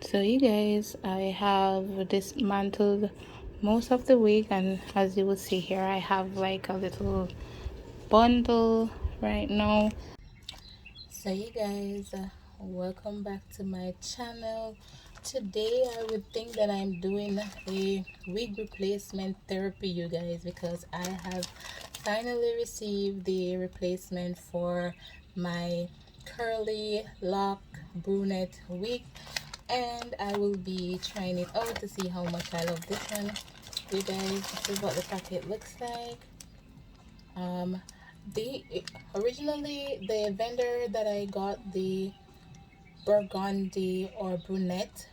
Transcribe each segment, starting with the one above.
So you guys, I have dismantled most of the wig, and as you will see here, I have like a little bundle right now. So you guys, welcome back to my channel. Today I would think that I'm doing a wig replacement therapy, you guys, because I have finally received the replacement for my curly lock brunette wig, and I will be trying it out to see how much I love this one. You guys, this is what the packet looks like. The originally the vendor that I got the burgundy or brunette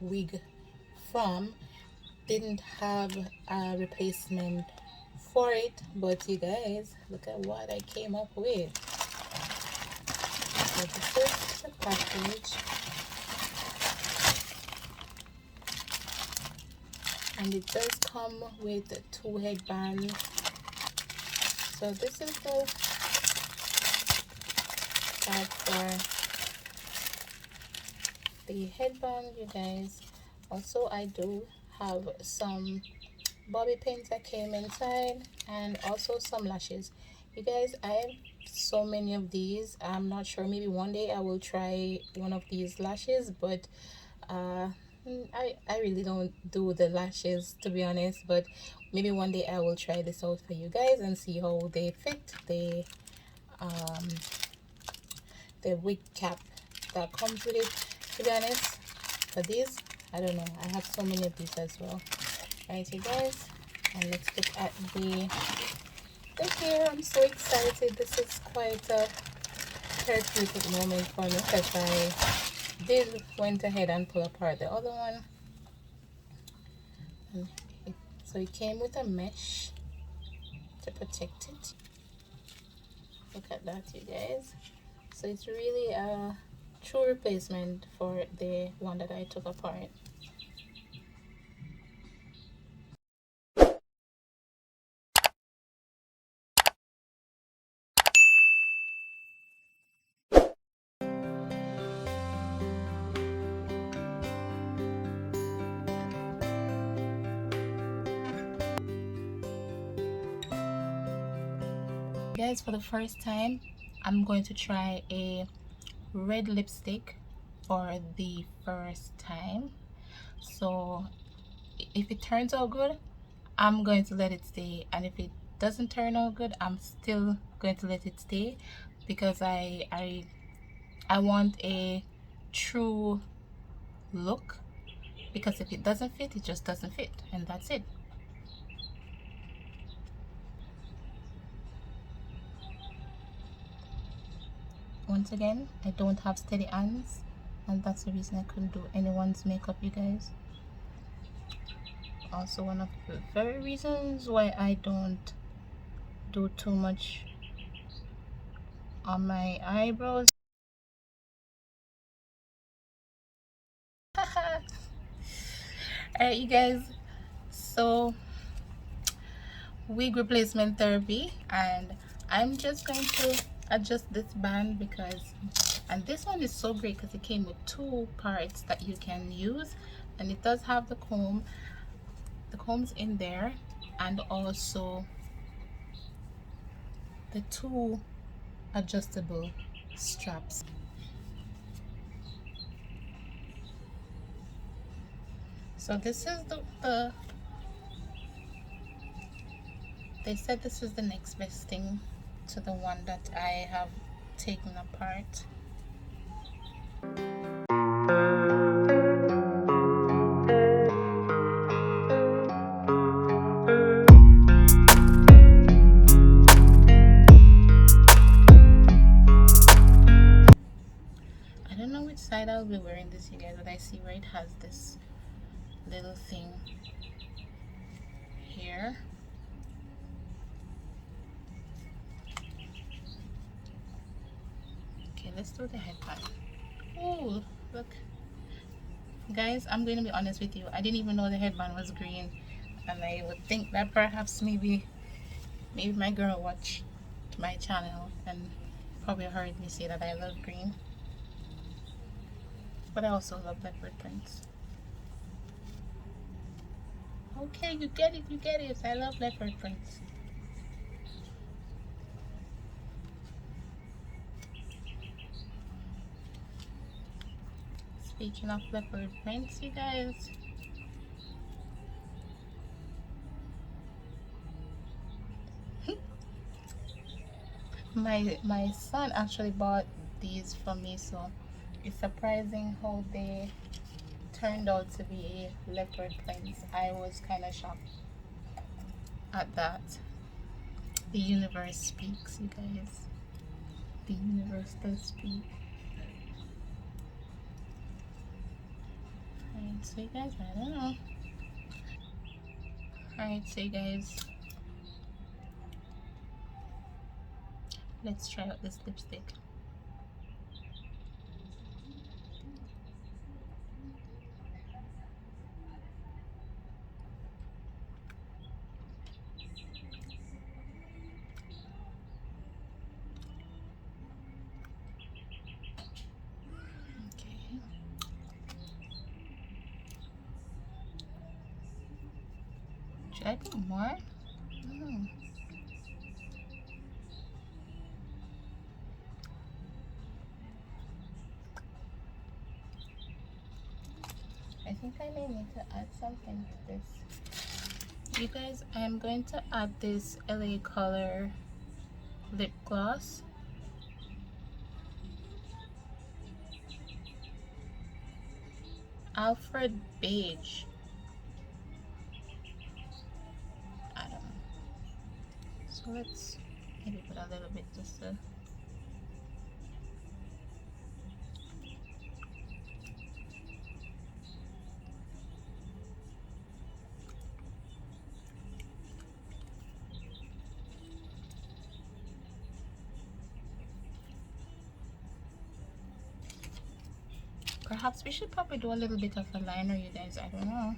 wig from didn't have a replacement for it, but you guys, look at what I came up with. So this is the package, and it does come with 2 headbands. So this is the part for the headband, you guys. Also, I do have some bobby pins that came inside, and also some lashes. You guys, I have so many of these. I'm not sure, maybe one day I will try one of these lashes, but I really don't do the lashes, to be honest, but maybe one day I will try this out for you guys and see how they fit the wig cap that comes with it. To be honest, for these, I don't know, I have so many of these as well. Alright, you guys, and let's look at the hair. I'm so excited. This is quite a therapeutic moment for me, because I did went ahead and pull apart the other one, and so it came with a mesh to protect it. Look at that, you guys. So it's really a true replacement for the one that I took apart. Guys, for the first time, I'm going to try a red lipstick for the first time. So if it turns out good, I'm going to let it stay, and if it doesn't turn out good, I'm still going to let it stay, because I want a true look, because if it doesn't fit, it just doesn't fit, and that's it. Once again, I don't have steady hands, and that's the reason I couldn't do anyone's makeup, you guys. Also, one of the very reasons why I don't do too much on my eyebrows. Alright, you guys, so wig replacement therapy, and I'm just going to adjust this band, because, and this one is so great because it came with 2 parts that you can use, and it does have the combs in there, and also the 2 adjustable straps. So this is the they said this is the next best thing to the one that I have taken apart. I don't know which side I'll be wearing this, you guys, but I see where it has this little thing here. Okay, let's do the headband. Oh, look. Guys, I'm going to be honest with you. I didn't even know the headband was green. And I would think that perhaps maybe my girl watched my channel and probably heard me say that I love green. But I also love leopard prints. Okay, you get it, you get it. I love leopard prints. Speaking of leopard prints, you guys, my son actually bought these for me, so it's surprising how they turned out to be leopard prints. I was kind of shocked at that. The universe speaks, you guys. The universe does speak. Alright, so you guys, I don't know. Alright, so you guys, let's try out this lipstick. Okay. Should I put more? I think I may need to add something to this. You guys, I'm going to add this LA Color lip gloss. Alfred Beige. I don't know. So let's maybe put a little bit just to... Perhaps we should probably do a little bit of a liner, you guys. I don't know.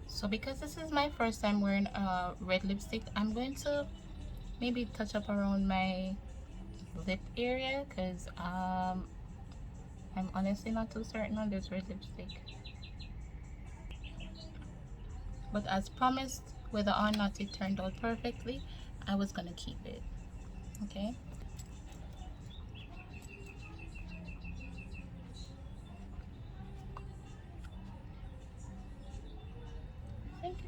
So because this is my first time wearing a red lipstick, I'm going to maybe touch up around my lip area because I'm honestly not too certain on this red lipstick. But as promised, whether or not it turned out perfectly, I was gonna keep it. Okay. I think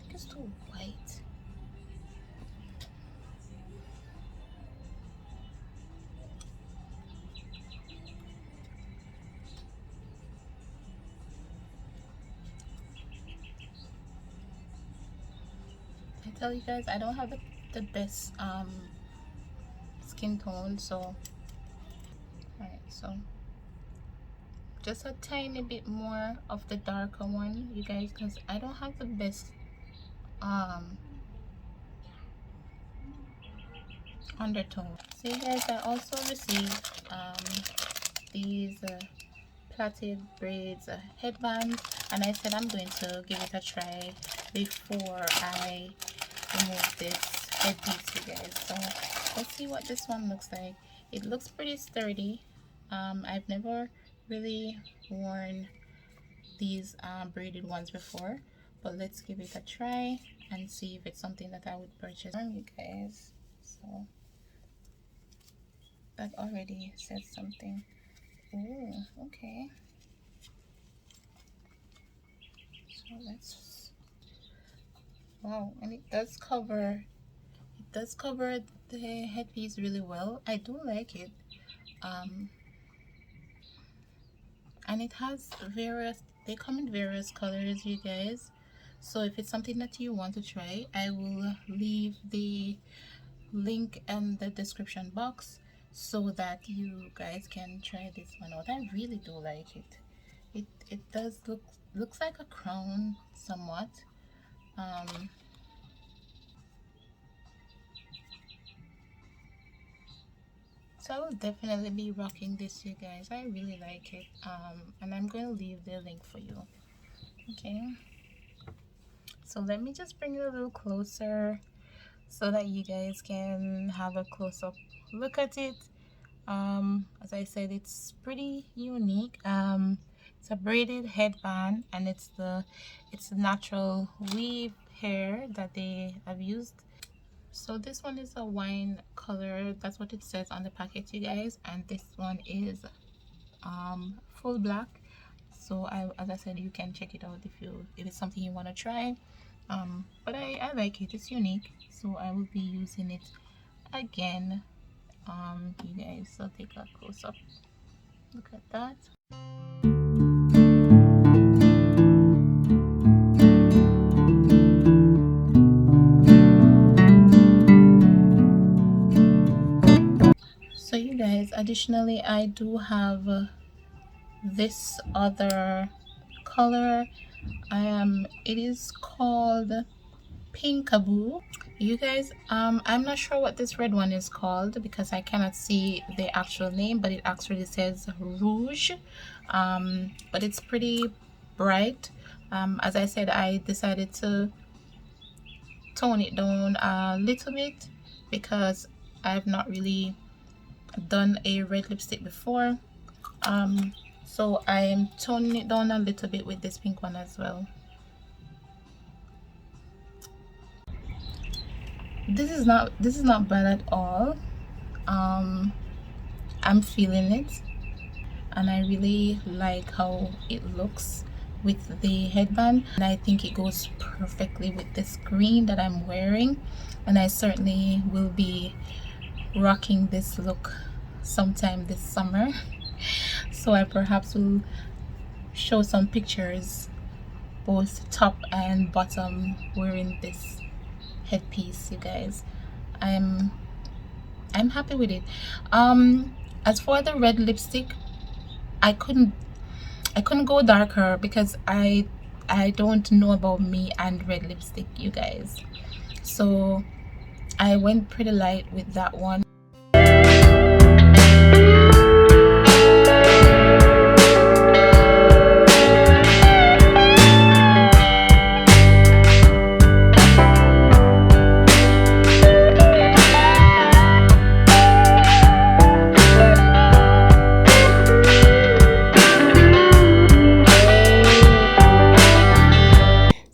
it's too white. I tell you guys, I don't have the best skin tone, so alright, so just a tiny bit more of the darker one, you guys, because I don't have the best undertone. So you guys, I also received these plaited braids headbands, and I said I'm going to give it a try before I remove this headpiece, you guys. So let's see what this one looks like. It looks pretty sturdy. I've never really worn these braided ones before, but let's give it a try and see if it's something that I would purchase, you guys. So that already says something. Oh, okay. So let's, wow, and it does cover the headpiece really well. I do like it. And it has various, they come in various colors, you guys. So if it's something that you want to try, I will leave the link in the description box so that you guys can try this one out. I really do like it. It does looks like a crown somewhat. So I will definitely be rocking this, you guys. I really like it. And I'm going to leave the link for you. Okay. So let me just bring it a little closer so that you guys can have a close-up look at it. As I said, it's pretty unique. It's a braided headband, and it's the natural weave hair that they have used. So this one is a wine color, that's what it says on the packet, you guys, and this one is full black. So as I said, you can check it out if it's something you want to try. But I like it, it's unique, so I will be using it again. You guys, so take a close up look at that. So you guys, additionally, I do have this other color. It is called Pinkaboo. You guys, I'm not sure what this red one is called because I cannot see the actual name, but it actually says Rouge. But it's pretty bright. As I said, I decided to tone it down a little bit because I've not really done a red lipstick before. So I am toning it down a little bit with this pink one as well. This is not bad at all. I'm feeling it, and I really like how it looks with the headband, and I think it goes perfectly with this green that I'm wearing, and I certainly will be rocking this look sometime this summer. So I perhaps will show some pictures, both top and bottom, wearing this headpiece, you guys. I'm happy with it. As for the red lipstick, I couldn't go darker because I don't know about me and red lipstick, you guys, so I went pretty light with that one.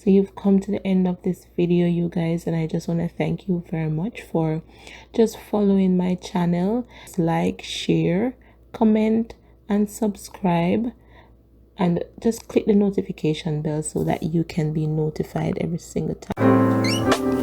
You've come to the end of this video, you guys, and I just want to thank you very much for just following my channel. Like, share, comment, and subscribe, and just click the notification bell so that you can be notified every single time.